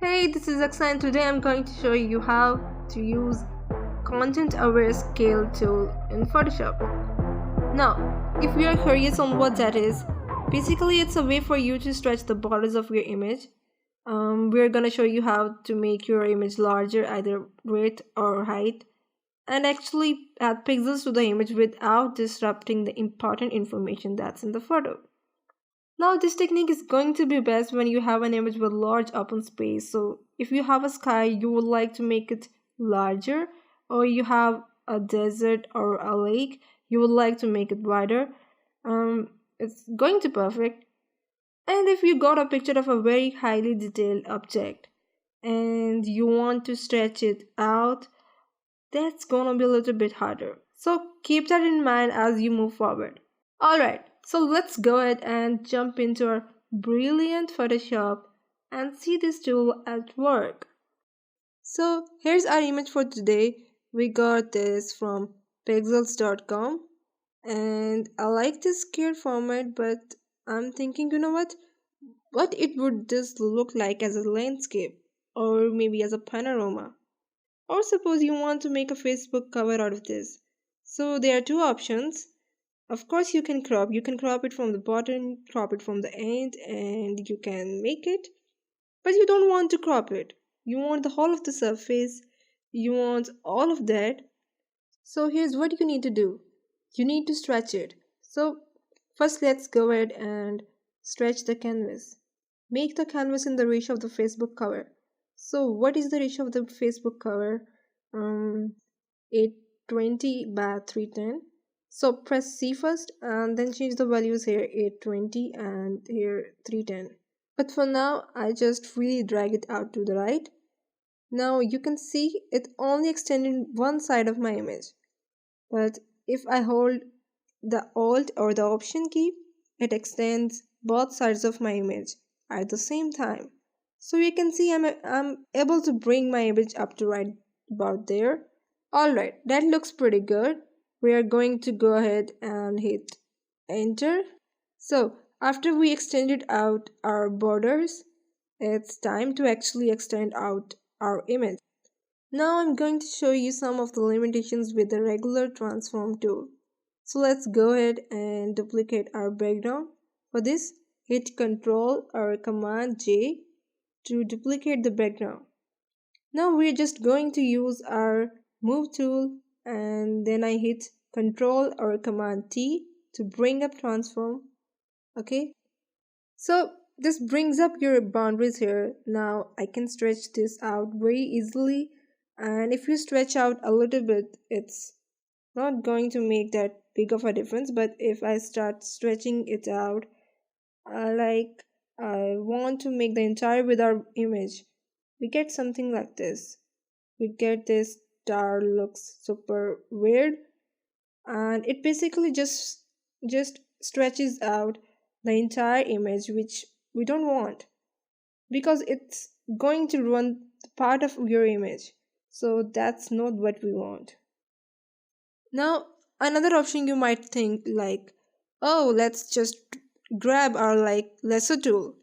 Hey, this is Aksa and today I'm going to show you how to use Content-Aware Scale tool in Photoshop. Now, if you are curious on what that is, basically it's a way for you to stretch the borders of your image. We're going to show you how to make your image larger, either width or height, and actually add pixels to the image without disrupting the important information that's in the photo. Now this technique is going to be best when you have an image with large open space. So if you have a sky, you would like to make it larger, or you have a desert or a lake, you would like to make it wider. It's going to perfect. And if you got a picture of a very highly detailed object and you want to stretch it out, that's gonna be a little bit harder. So keep that in mind as you move forward. Alright, so let's go ahead and jump into our brilliant Photoshop and see this tool at work. So here's our image for today. We got this from pixels.com and I like this scale format, but I'm thinking, you know what it would just look like as a landscape or maybe as a panorama. Or suppose you want to make a Facebook cover out of this. So there are two options. Of course, you can crop. You can crop it from the bottom, crop it from the end, and you can make it. But you don't want to crop it. You want the whole of the surface. You want all of that. So here's what you need to do. You need to stretch it. So first let's go ahead and stretch the canvas. Make the canvas in the ratio of the Facebook cover. So what is the ratio of the Facebook cover? 820 by 310. So press C first and then change the values here 820 and here 310. But for now I just really drag it out to the right. Now you can see it only extended one side of my image. But if I hold the Alt or the Option key, it extends both sides of my image at the same time. So you can see I'm able to bring my image up to right about there. Alright, that looks pretty good. We are going to go ahead and hit enter. So after we extended out our borders, it's time to actually extend out our image. Now I'm going to show you some of the limitations with the regular transform tool. So let's go ahead and duplicate our background. For this, hit Ctrl or Command J to duplicate the background. Now we're just going to use our move tool and then I hit Ctrl or Command T to bring up transform. Okay, so this brings up your boundaries here. Now I can stretch this out very easily, and if you stretch out a little bit, it's not going to make that big of a difference. But if I start stretching it out, like I want to make the entire without image, we get something like this. We get this star looks super weird, and it basically just stretches out the entire image, which we don't want because it's going to ruin part of your image. So that's not what we want. Now another option you might think like, oh, let's just grab our like lasso tool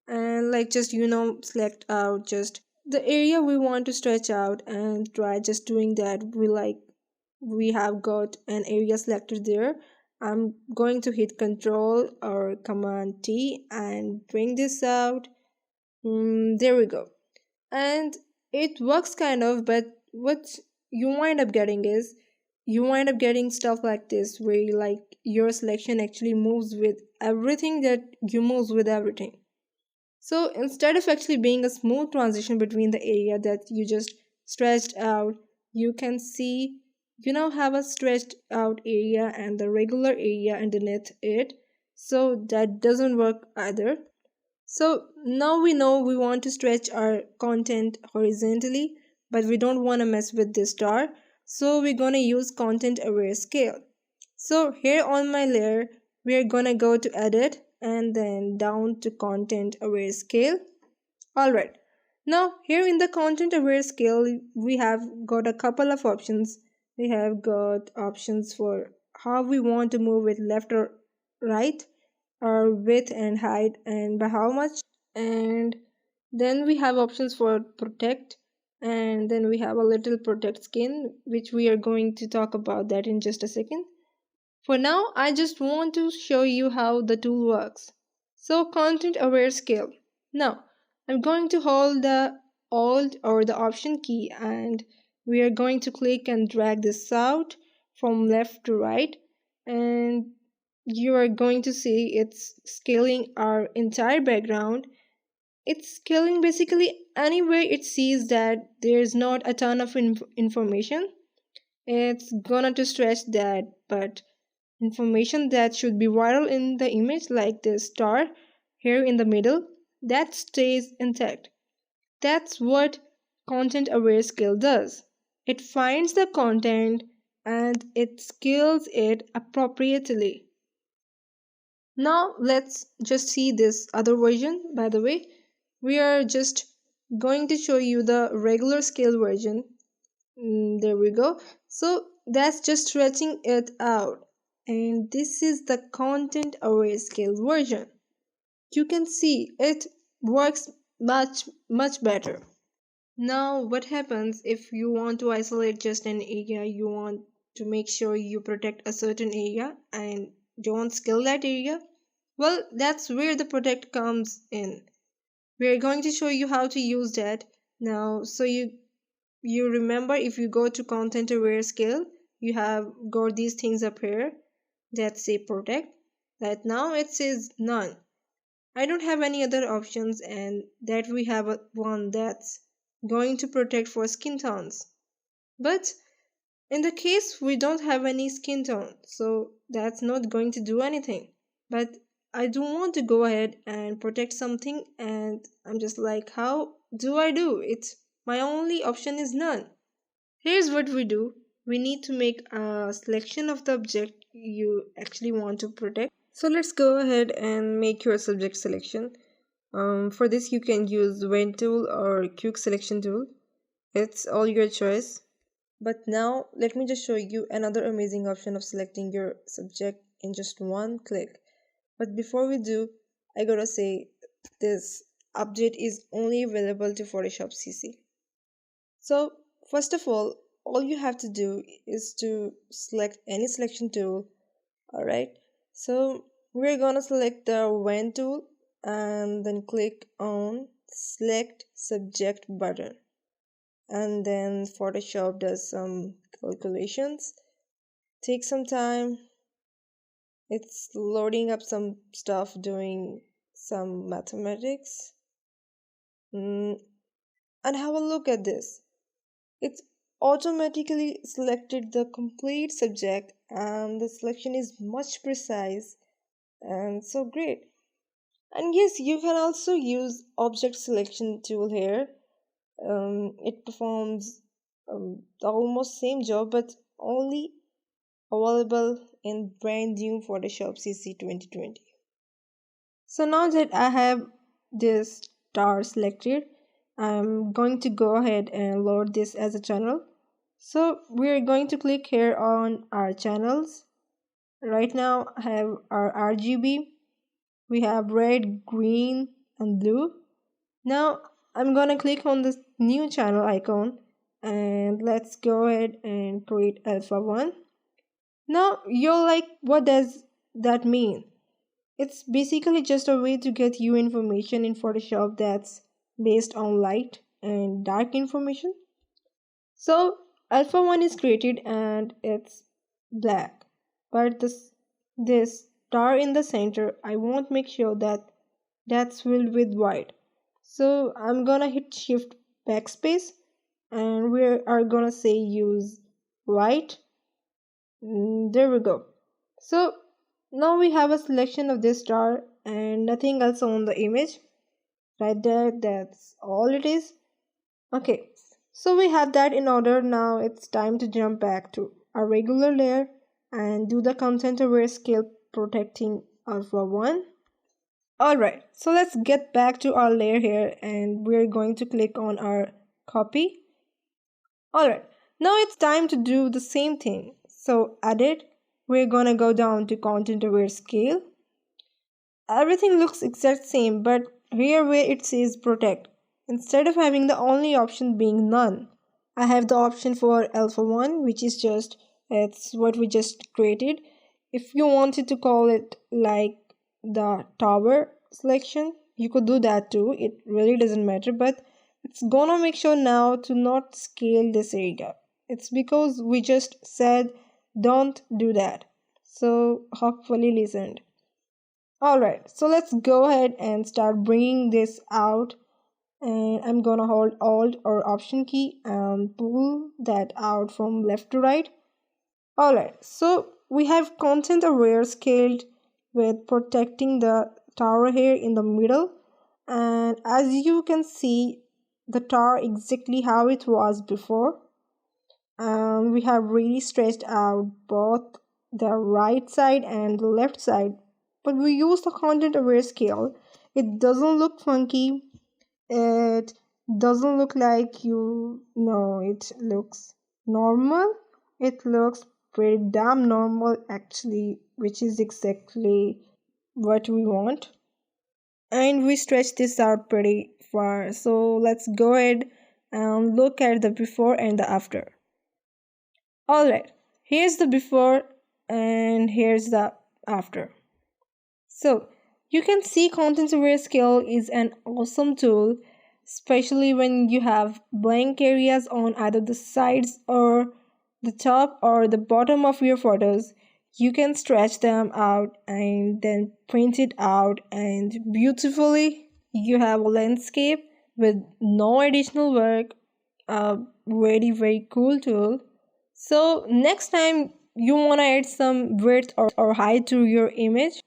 and like just select out just the area we want to stretch out and try just doing that. We have got an area selected there. I'm going to hit Control or Command T and bring this out. There we go. And it works kind of, but what you wind up getting is you wind up getting stuff like this where your selection actually moves with everything that you moves with everything. So instead of actually being a smooth transition between the area that you just stretched out, you can see you now have a stretched out area and the regular area underneath it. So that doesn't work either. So now we know we want to stretch our content horizontally, but we don't want to mess with this star. So we're going to use Content Aware Scale. So here on my layer, we're going to go to Edit and then down to Content Aware Scale. Alright, now here in the Content Aware Scale, we have got a couple of options. We have got options for how we want to move it left or right, or width and height and by how much, and Then we have options for protect, and then we have a little protect skin, which we are going to talk about that in just a second. For now, I just want to show you how the tool works. So content aware scale. Now, I'm going to hold the Alt or the Option key, and we are going to click and drag this out from left to right, and you are going to see it's scaling our entire background. It's scaling basically anywhere it sees that there's not a ton of information. It's gonna to stretch that, but information that should be viral in the image, like the star here in the middle, that stays intact. That's what content aware scale does. It finds the content and it scales it appropriately. Now let's just see this other version. By the way, we are just going to show you the regular scale version. There we go. So that's just stretching it out. And this is the content aware scale version. You can see it works much better. Now what happens if you want to isolate just an area, you want to make sure you protect a certain area and don't scale that area? Well, that's where the protect comes in. We're going to show you how to use that now. So you remember, if you go to content aware scale, you have got these things up here that say protect. Right now it says none. I don't have any other options, and that we have one that's going to protect for skin tones. But in the case we don't have any skin tone, so that's not going to do anything. But I do want to go ahead and protect something, and I'm just like, how do I do it? My only option is none. Here's what we do. We need to make a selection of the object you actually want to protect. So let's go ahead and make your subject selection. For this you can use Wen tool or Quick selection tool. It's all your choice. But now let me just show you another amazing option of selecting your subject in just one click. But before we do, I gotta say this update is only available to Photoshop CC. So first of all you have to do is to select any selection tool. Alright, so we're gonna select the Wen tool and then click on select subject button, and then Photoshop does some calculations. Take some time, it's loading up some stuff, doing some mathematics. And have a look at this. It's automatically selected the complete subject, and the selection is much precise and so great. And yes, you can also use object selection tool here. It performs the almost same job, but only available in brand new Photoshop CC 2020. So now that I have this star selected, I'm going to go ahead and load this as a channel. So we're going to click here on our channels. Right now I have our RGB. We have red, green, and blue. Now I'm gonna click on this new channel icon, and let's go ahead and create alpha 1. Now you're like, what does that mean? It's basically just a way to get you information in Photoshop that's based on light and dark information. So alpha 1 is created and it's black, but this star in the center, I won't make sure that that's filled with white. So I'm gonna hit shift backspace, and we are gonna say use white. There we go. So now we have a selection of this star and nothing else on the image. Right there, that's all it is. Okay, so we have that in order. Now it's time to jump back to our regular layer and do the content aware scale protecting alpha 1. Alright, so let's get back to our layer here, and we're going to click on our copy. Alright, now it's time to do the same thing. So edit, we're gonna go down to content aware scale. Everything looks exact same, but here where it says protect, Instead of having the only option being none, I have the option for alpha 1, which is just, it's what we just created. If you wanted to call it like the tower selection, you could do that too. It really doesn't matter, but it's gonna make sure now to not scale this area. It's because we just said don't do that. So hopefully listened. Alright, so let's go ahead and start bringing this out, and I'm gonna hold Alt or Option key and pull that out from left to right. Alright, so we have content aware scaled with protecting the tower here in the middle, and as you can see the tower exactly how it was before, and we have really stretched out both the right side and the left side, but we use the content aware scale. It doesn't look funky, it doesn't look like you know, it looks normal. It looks pretty damn normal actually, which is exactly what we want. And we stretch this out pretty far, so let's go ahead and look at the before and the after. Alright, here's the before and here's the after. So you can see content aware scale is an awesome tool, especially when you have blank areas on either the sides or the top or the bottom of your photos. You can stretch them out and then print it out, and beautifully you have a landscape with no additional work. A very cool tool. So next time you want to add some width or height to your image,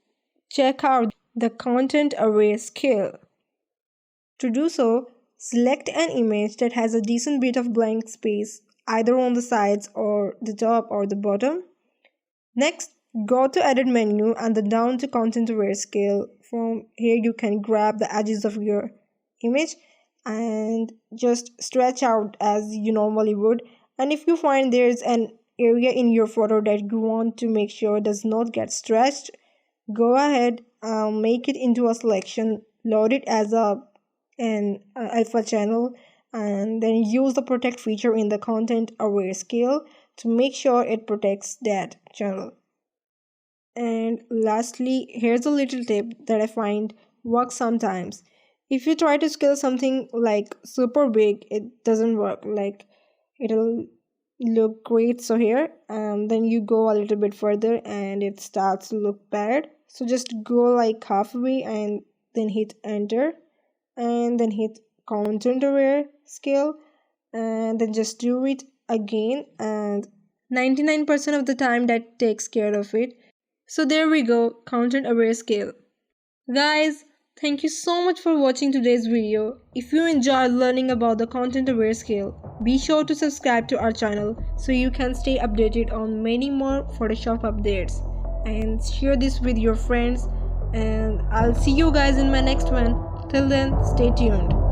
check out the content aware scale. To do so, select an image that has a decent bit of blank space either on the sides or the top or the bottom. Next, go to edit menu and then down to content aware scale. From here you can grab the edges of your image and just stretch out as you normally would. And if you find there's an area in your photo that you want to make sure does not get stretched, go ahead, make it into a selection, load it as an alpha channel, and then use the protect feature in the content aware scale to make sure it protects that channel. And lastly, here's a little tip that I find works sometimes. If you try to scale something like super big, it doesn't work. Like, it'll look great so here, and then you go a little bit further and it starts to look bad. So just go like halfway and then hit enter and then hit content aware scale and then just do it again, and 99% of the time that takes care of it. So there we go, content aware scale. Guys, thank you so much for watching today's video. If you enjoyed learning about the content aware scale, be sure to subscribe to our channel so you can stay updated on many more Photoshop updates, and share this with your friends, and I'll see you guys in my next one. Till then, stay tuned.